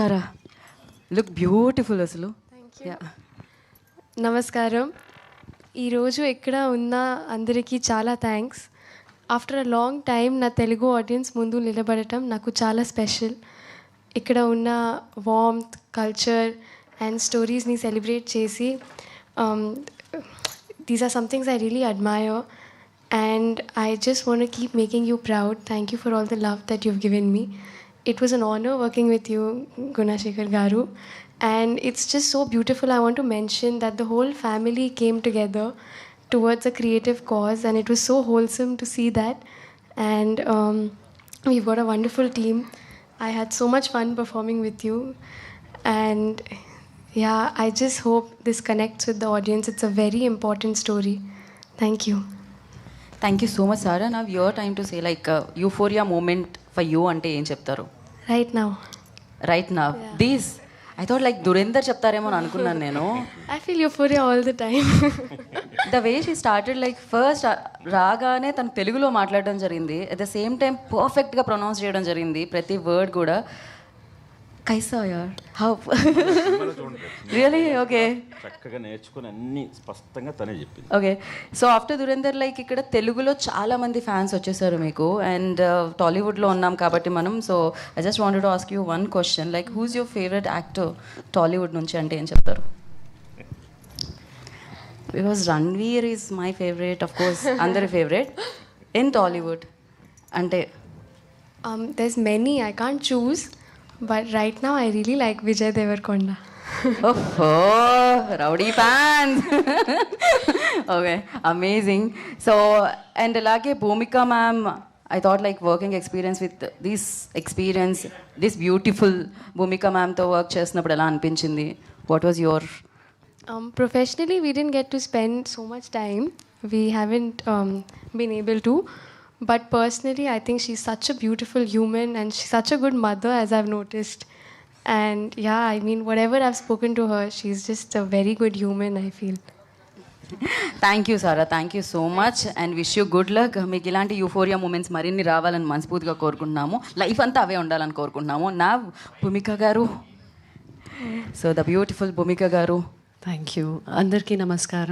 సారా look beautiful అసలు. నమస్కారం. ఈరోజు ఎక్కడ ఉన్న అందరికీ చాలా thanks. After a long time నా తెలుగు ఆడియన్స్ ముందు నిలబడటం నాకు చాలా స్పెషల్. ఇక్కడ ఉన్న వార్మ్త్, కల్చర్ అండ్ స్టోరీస్ని సెలబ్రేట్ చేసి these are some things I really admire and I just want to keep making you proud. Thank you for all the love that you've given me. It was an honor working with you, Gunashekar Garu, and it's just so beautiful. I want to mention that the whole family came together towards a creative cause, and it was so wholesome to see that. And we've got a wonderful team. I had so much fun performing with you, and yeah, I just hope this connects with the audience. It's a very important story. Thank you. Thank you so much Sara. Now your time to say like euphoria moment for you అంటే ఏం చెప్తారు? Right now. Right now these I thought like Durender చెప్తారేమో అని అనుకున్నాను నేను. I feel euphoria all the time. The way she started like first రాగానే తను తెలుగులో మాట్లాడడం జరిగింది, అట్ ద సేమ్ టైం పర్ఫెక్ట్గా ప్రొనౌన్స్ చేయడం జరిగింది ప్రతి వర్డ్ కూడా. కైసా యార్ హౌ రియలీ ఓకే చక్కగా నేర్చుకుని అన్ని స్పష్టంగా తనే చెప్పింది. ఓకే, సో ఆఫ్టర్ దురేందర్ లైక్ ఇక్కడ తెలుగులో చాలా మంది ఫ్యాన్స్ వచ్చేసారు మీకు, అండ్ టాలీవుడ్లో ఉన్నాం కాబట్టి మనం. So I just wanted to ask you one question, like who's your favourite actor Tollywood నుంచి అంటే ఏం చెప్తారు? Because Ranveer is my favourite, of course అందరి ఫేవరెట్. ఇన్ టాలీవుడ్ అంటే There's many, I can't choose, but right now I really like Vijay Devarkonda. ఓహో rowdy fans. Okay, amazing. So and అలాగే Bhumika ma'am, I thought like working experience with this beautiful Bhumika మ్యామ్తో work చేసినప్పుడు ఎలా అనిపించింది? What was your? Professionally, we didn't get to spend so much time. We haven't been able to. But personally, I think she's such a beautiful human and she's such a good mother, as I've noticed. And yeah, I mean, whatever I've spoken to her, she's just a very good human, I feel. Thank you Sara, thank you so much and wish you good luck. మీకు ఇలాంటి euphoria moments మరిన్ని రావాలని మనస్ఫూర్తిగా కోరుకుంటున్నాము. Life అంతా అవే ఉండాలని కోరుకుంటున్నాము. నా భూమిక గారు, సో ద బ్యూటిఫుల్ భూమిక గారు. Thank you. అందరికీ నమస్కారం.